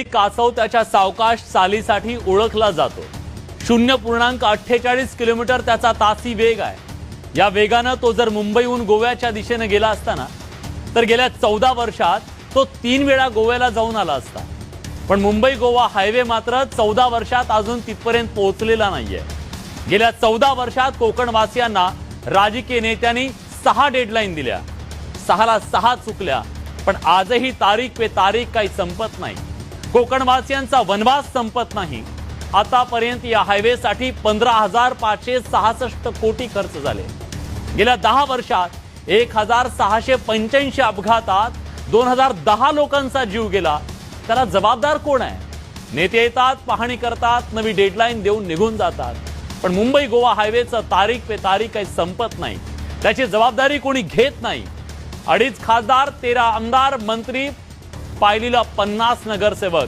कासव त्याच्या सावकाश चालीसाठी ओळखला जातो। 0.48 किलोमीटर त्याचा तासी वेग आहे। या वेगाने तो जर मुंबईहून गोव्याच्या दिशेने गेला असता ना, तर गेल्या 14 वर्षात तो 3 वेळा गोव्याला जाऊन आला असता। पण मुंबई गोवा हायवे मात्र 14 वर्षात अजून तिथपर्यंत पोहोचलेला नाहीये। गेल्या 14 वर्षात कोकणवासियांना राजकीय नेत्यांनी 6 डेडलाईन दिल्या, 6ला 6 चुकल्या, पण आजही तारीख पे तारीख काही संपत नाही। कोकणवासियांचा वनवास संपत नाही। आतापर्यंत या हायवेसाठी 15,566 कोटी खर्च झाले। गेल्या 10 वर्षात 1,685 अपघातात 2,010 लोकांचा जीव गेला। त्याला जबाबदार कोण आहे? नेते येतात, पाहणी करतात, नवी डेडलाईन देऊन निघून जातात, पण मुंबई गोवा हायवेचं तारीख पे तारीख काही संपत नाही। त्याची जबाबदारी कोणी घेत नाही। 2.5 खासदार, 13 आमदार, मंत्री, पायलीला 50 नगरसेवक,